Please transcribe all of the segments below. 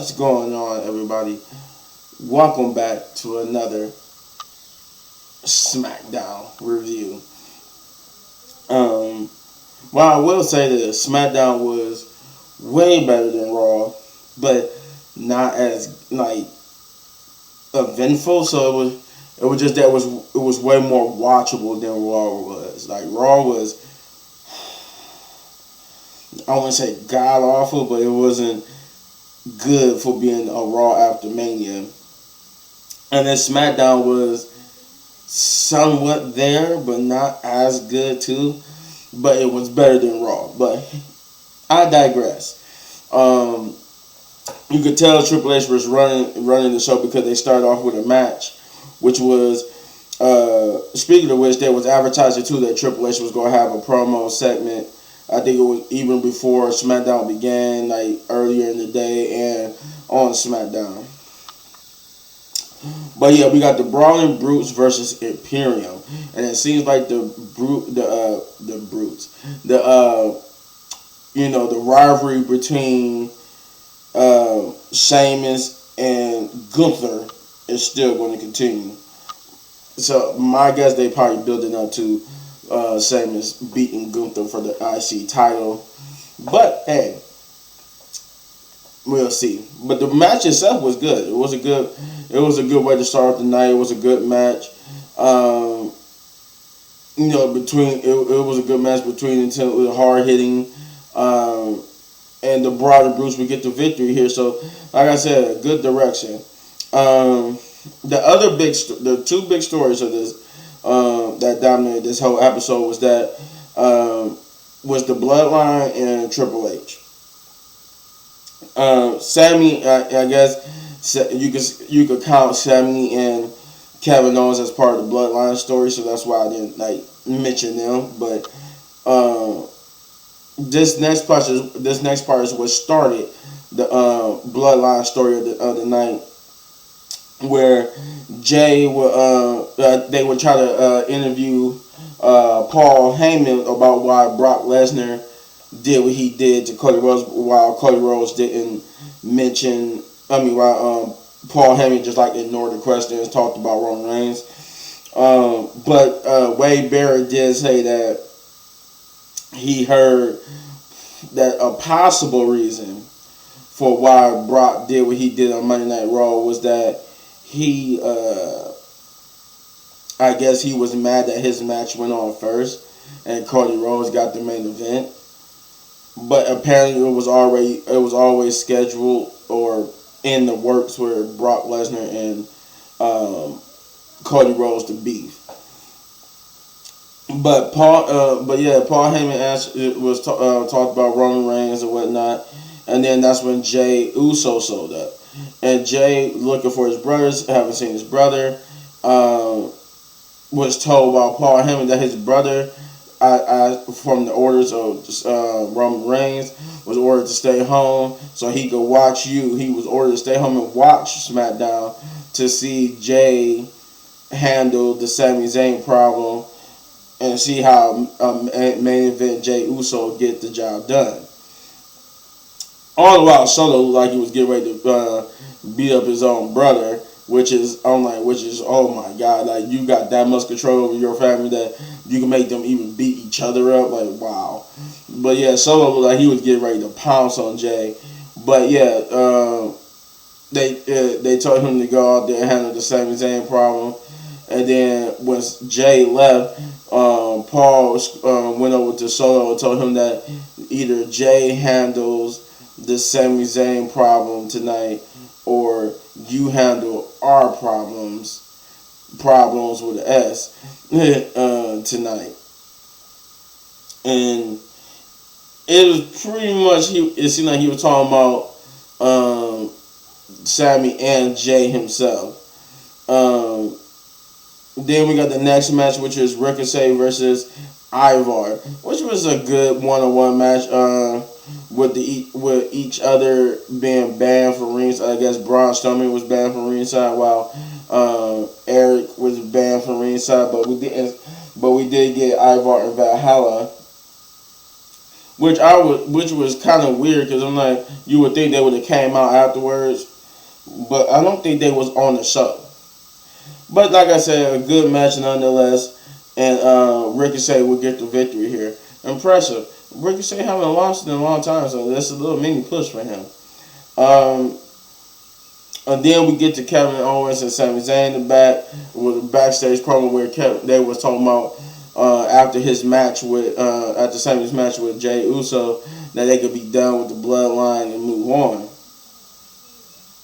What's going on, everybody? Welcome back to another Smackdown review. Well, I will say that Smackdown was way better than Raw, but not as eventful. So it was just that it was way more watchable than Raw was. Like Raw was, I wouldn't say god awful, but it wasn't good for being a Raw after Mania. And then SmackDown was somewhat there, but not as good too. But it was better than Raw. But I digress. You could tell Triple H was running the show because they started off with a match, which was, speaking of which, there was advertising too that Triple H was going to have a promo segment. I think it was even before SmackDown began, like earlier in the day and on SmackDown. But yeah, we got the Brawling Brutes versus Imperium, and it seems like the rivalry between Sheamus and Gunther is still going to continue. So my guess they probably building up to Sheamus beating Gunther for the IC title, but hey, we'll see. But the match itself was good. It was a good way to start the night. It was a good match. It was a good match between the hard hitting and the Brawling Brutes. We get the victory here. So, like I said, good direction. The two big stories of this that dominated this whole episode was that was the Bloodline and Triple H. Sammy, I guess you could count Sammy and Kevin Owens as part of the Bloodline story, so that's why I didn't mention them. But this next part is what started the Bloodline story of the night, where Jay they would try to interview Paul Heyman about why Brock Lesnar did what he did to Cody Rhodes, while Cody Rhodes didn't mention. While Paul Heyman just ignored the questions, talked about Roman Reigns. But Wade Barrett did say that he heard that a possible reason for why Brock did what he did on Monday Night Raw was that he, I guess he was mad that his match went on first and Cody Rhodes got the main event. But apparently it was always scheduled or in the works where Brock Lesnar and Cody Rhodes to beef. But Paul Heyman talked about Roman Reigns and whatnot, and then that's when Jay Uso showed up, and Jay, looking for his brothers, haven't seen his brother, was told by Paul Heyman that his brother, from the orders of Roman Reigns, was ordered to stay home so he could watch you. He was ordered to stay home and watch SmackDown to see Jay handle the Sami Zayn problem and see how main event Jay Uso get the job done. All the while, Solo looked like he was getting ready to beat up his own brother, which is oh my god, you got that much control over your family that you can make them even beat each other up, wow. But yeah, Solo looked like he was getting ready to pounce on Jay. But yeah, they told him to go out there and handle the Sami Zayn problem. And then when Jay left, Paul went over to Solo and told him that either Jay handles the Sami Zayn problem tonight, or you handle our problems with an S tonight. And it was pretty much, it seemed like he was talking about Sammy and Jay himself. Then we got the next match, which is Ricochet versus Ivar, which was a good one-on-one match with each other being banned from ringside. I guess Braun Strowman was banned from ringside while Eric was banned from ringside, but we did get Ivar and Valhalla which was kind of weird because I'm like, you would think they would have came out afterwards, but I don't think they was on the show. But like I said, a good match nonetheless, and Ricochet will get the victory here. Impressive. Ricochet haven't lost in a long time, so that's a little mini push for him. And then we get to Kevin Owens and Sami Zayn in the back with a backstage promo where they was talking about after his match with after Sami's match with Jey Uso that they could be done with the bloodline and move on.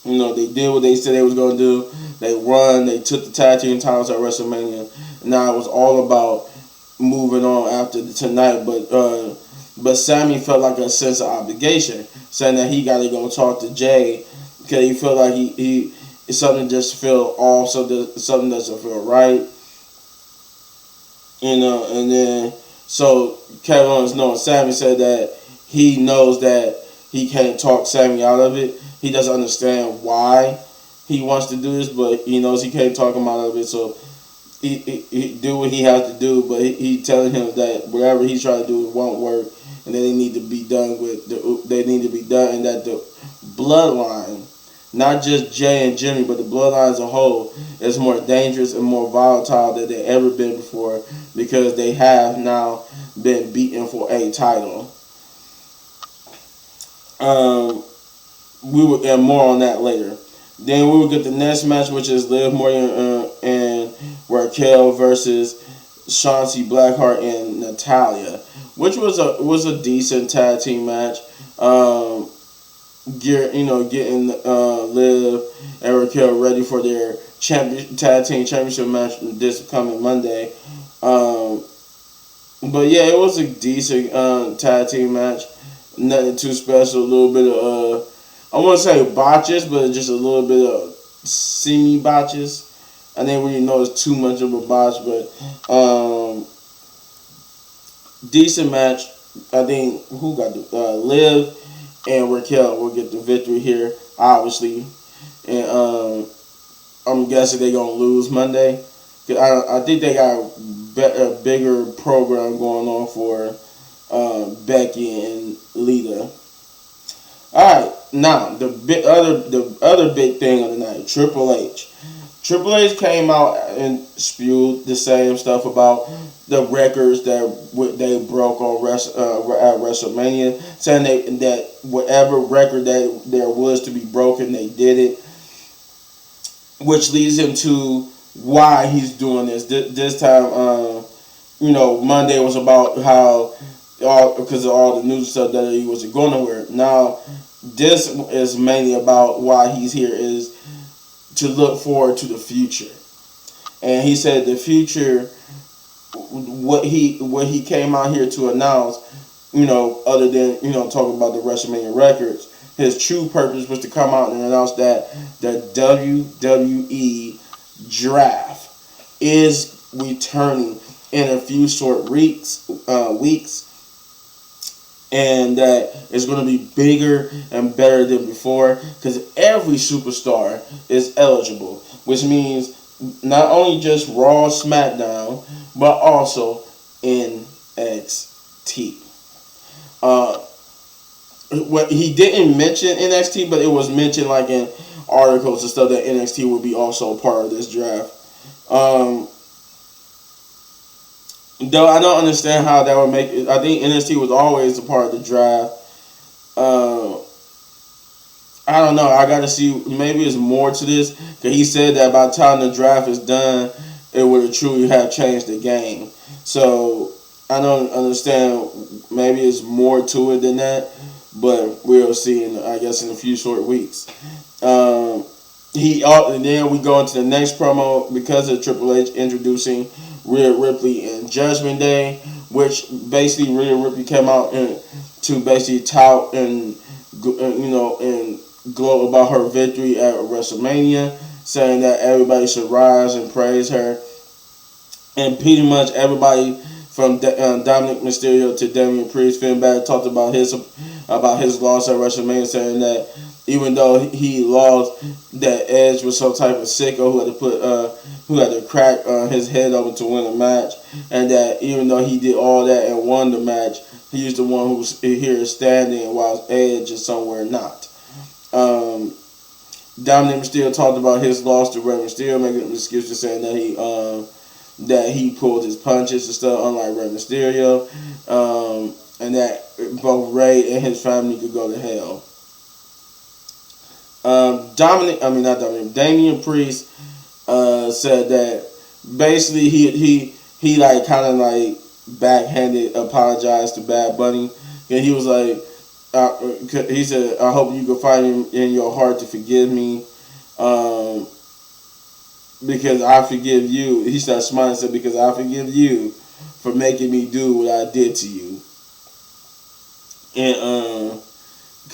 You know, they did what they said they was gonna do. They won. They took the tag team titles at WrestleMania. Now it was all about moving on after tonight. But Sami felt like a sense of obligation, saying that he got to go talk to Jey because he felt like he something just feel off, something doesn't feel right. You know, and then so Kevin Owens, knowing Sami, said that he knows that he can't talk Sami out of it. He doesn't understand why he wants to do this, but he knows he can't talk him out of it. So he do what he has to do, but he telling him that whatever he's trying to do won't work, and that they need to be done and that the bloodline, not just Jey and Jimmy, but the bloodline as a whole, is more dangerous and more volatile than they ever been before because they have now been beaten for a title. We will get more on that later. Then we will get the next match, which is Liv Morgan and Raquel versus Shotzi Blackheart and Natalya, which was a decent tag team match. Getting Liv and Raquel ready for their tag team championship match this coming Monday. But yeah, it was a decent tag team match. Nothing too special. A little bit of I wouldn't say botches, but just a little bit of semi-botches. I didn't really notice too much of a botch, but decent match. I think who got Liv and Raquel will get the victory here, obviously. And I'm guessing they're going to lose Monday. I think they got a bigger program going on for Becky and Lita. All right, now the other big thing of the night, Triple H. Triple H came out and spewed the same stuff about the records that they broke on at WrestleMania, saying that whatever record that there was to be broken, they did it, which leads him to why he's doing this. This time, Monday was about how because of all the news stuff that he wasn't going nowhere. Now, this is mainly about why he's here is to look forward to the future. And he said the future, what he came out here to announce, other than, talking about the WrestleMania records, his true purpose was to come out and announce that the WWE draft is returning in a few short weeks, and that it's going to be bigger and better than before because every superstar is eligible, which means not only just Raw, SmackDown, but also NXT. What he didn't mention NXT, but it was mentioned like in articles and stuff that NXT would be also a part of this draft. Though I don't understand how that would make it. I think NXT was always a part of the draft. I don't know. I got to see. Maybe it's more to this. Because he said that by the time the draft is done, it would have truly have changed the game. So I don't understand. Maybe it's more to it than that. But we'll see, in a few short weeks. And then we go into the next promo because of Triple H introducing Rhea Ripley and Judgment Day, which basically Rhea Ripley came out to basically tout and gloat about her victory at WrestleMania, saying that everybody should rise and praise her, and pretty much everybody from Dominic Mysterio to Damian Priest, Finn Balor talked about his loss at WrestleMania, saying that even though he lost, that Edge was some type of sicko who had to put who had to crack his head open to win a match, and that even though he did all that and won the match, he's the one who's here standing while Edge is somewhere not. Dominic Mysterio talked about his loss to Rey Mysterio, making excuses saying that he pulled his punches and stuff, unlike Rey Mysterio, and that both Rey and his family could go to hell. Damian Priest said that basically he like kind of like backhanded apologized to Bad Bunny, and he was like, he said, I hope you can find in your heart to forgive me, because I forgive you. He started smiling and said, because I forgive you for making me do what I did to you. And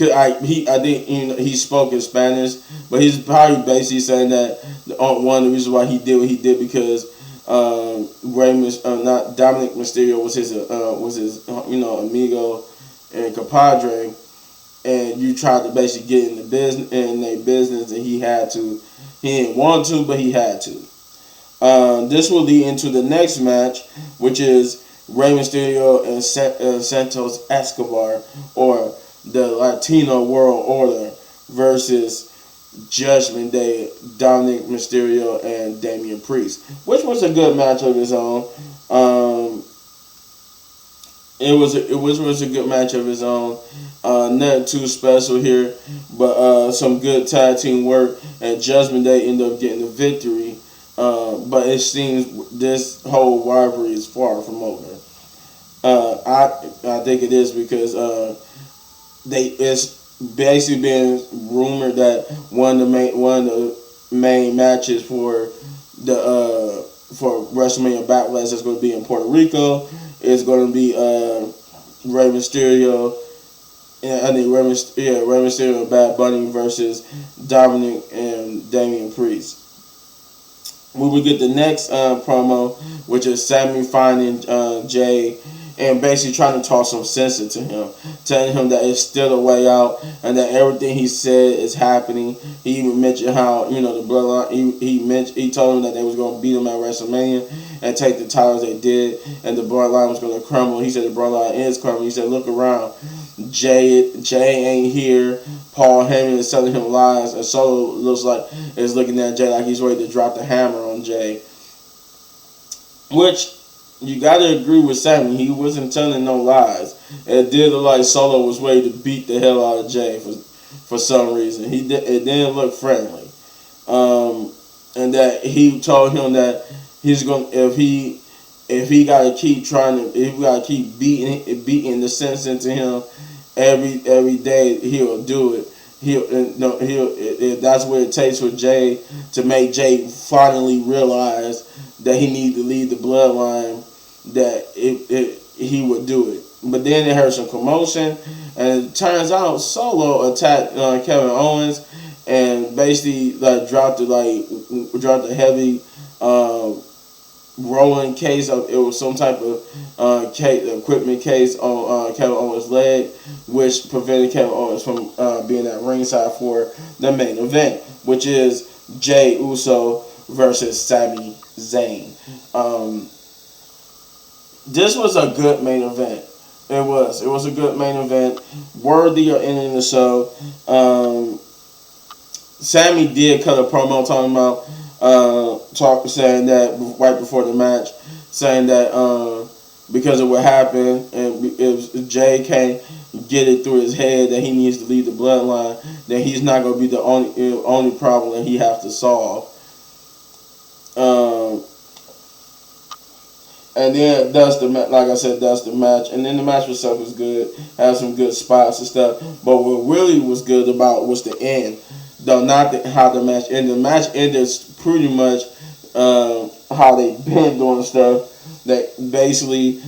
I think he spoke in Spanish, but he's probably basically saying that one of the reasons why he did what he did because not Dominic Mysterio was his amigo and compadre, and you tried to basically get in their business, and he didn't want to, but he had to. This will lead into the next match, which is Rey Mysterio and Santos Escobar, or the Latino World Order, versus Judgment Day, Dominic Mysterio and Damian Priest, which was a good match of his own. It was a good match of his own. Nothing too special here, but some good tag team work, and Judgment Day ended up getting the victory. But it seems this whole rivalry is far from over. I think it is because it's basically been rumored that one of the main matches for WrestleMania Backlash is going to be in Puerto Rico. It's going to be Rey Mysterio. I think Rey Mysterio and Bad Bunny versus Dominic and Damian Priest. We will get the next promo, which is Sammy finding Jay and basically trying to talk some sense into him, telling him that it's still a way out and that everything he said is happening. He even mentioned how, the Bloodline, he told him that they was going to beat him at WrestleMania and take the titles they did, and the Bloodline was going to crumble. He said the Bloodline is crumbling. He said, look around. Jay ain't here. Paul Heyman is telling him lies, and Solo looks like is looking at Jay like he's ready to drop the hammer on Jay. Which you gotta agree with Sammy. He wasn't telling no lies. It did look like Solo was ready to beat the hell out of Jay for some reason. It didn't look friendly, and that he told him that he's going if he gotta keep beating the sense into him every day, he'll do it. If that's what it takes for Jay to make Jay finally realize that he needs to lead the Bloodline, that he would do it. But then they heard some commotion, and it turns out Solo attacked Kevin Owens and basically dropped a heavy rolling case of, it was some type of equipment case on Kevin Owens' leg, which prevented Kevin Owens from being at ringside for the main event, which is Jey Uso versus Sami Zayn. This was a good main event. It was a good main event, worthy of ending the show. Sammy did cut a promo talking about saying that right before the match, saying that because of what happened, and if Jay can't get it through his head that he needs to lead the Bloodline, then he's not going to be the only problem that he has to solve. And then that's the match. And then the match itself was good, had some good spots and stuff. But what really was good about was the end. Though not how the match ended. The match ended pretty much how they been doing stuff. That basically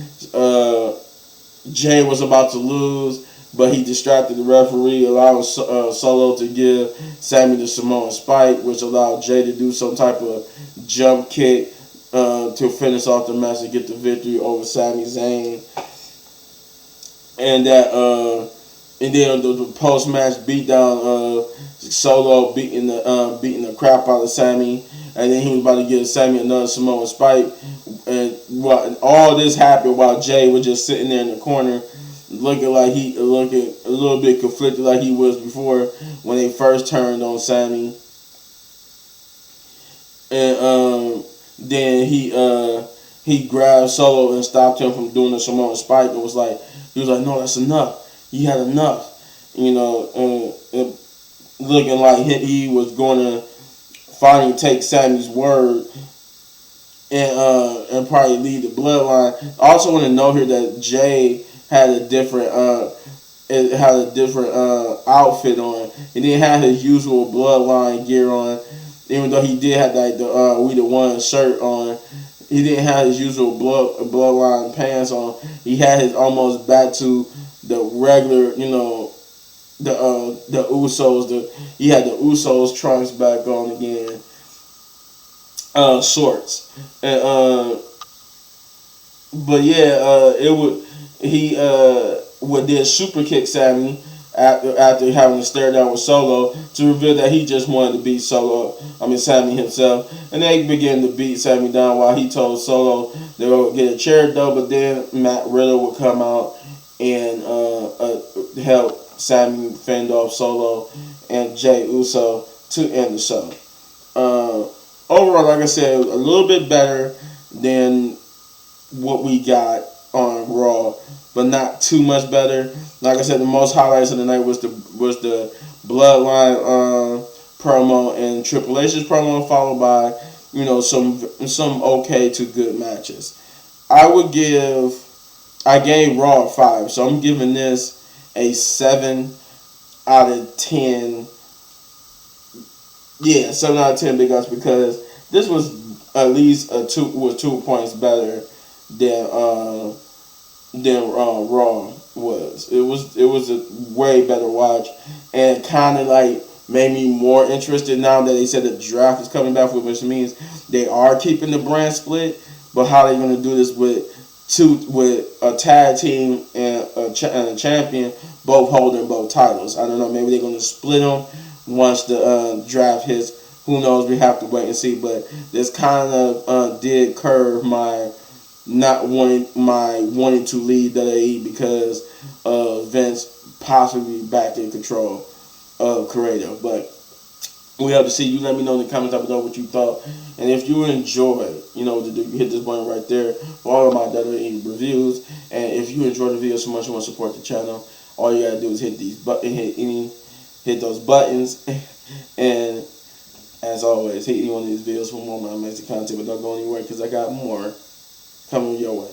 Jay was about to lose, but he distracted the referee, allowing Solo to give Sammy the Samoan Spike, which allowed Jay to do some type of jump kick to finish off the match and get the victory over Sami Zayn. And that And then the post match beatdown, Solo beating the crap out of Sammy, and then he was about to give Sammy another Samoan spike, and all this happened while Jay was just sitting there in the corner, looking a little bit conflicted like he was before when they first turned on Sammy, and then he grabbed Solo and stopped him from doing the Samoan spike, and he was like, no, that's enough. You had enough, and looking like he was going to finally take Sammy's word and probably lead the bloodline. I also want to note here that Jay had a different outfit on. He didn't have his usual bloodline gear on, even though he did have the We the One shirt on. He didn't have his usual bloodline pants on. He had his almost back to the regular, the Usos. He had the Usos trunks back on again, shorts, and but yeah, he did super kick Sammy after having to stare down with Solo to reveal that he just wanted to beat Sammy himself, and they began to beat Sammy down while he told Solo they would get a chair though, but then Matt Riddle would come out and help Sammy fend off Solo and Jey Uso to end the show. Overall, like I said, a little bit better than what we got on Raw, but not too much better. Like I said, the most highlights of the night was the Bloodline promo and Triple H's promo, followed by some okay to good matches. I gave Raw a 5, so I'm giving this a 7 out of 10. Yeah, 7 out of 10 big ups, because this was at least 2 points better than Raw was. It was a way better watch, and kind of like made me more interested now that they said the draft is coming back, which means they are keeping the brand split. But how they going to do this with a tag team and a champion both holding both titles? I don't know. Maybe they're going to split them once the draft hits. Who knows? We have to wait and see. But this kind of did curb my wanting to leave WWE because of Vince possibly back in control of creative. But we have to see. You let me know in the comments down below what you thought, and if you enjoyed, you hit this button right there for all of my WWE reviews. And if you enjoyed the video so much you want to support the channel, all you gotta do is hit those buttons, and as always, hit any one of these videos for more of my amazing content. But don't go anywhere, because I got more coming your way.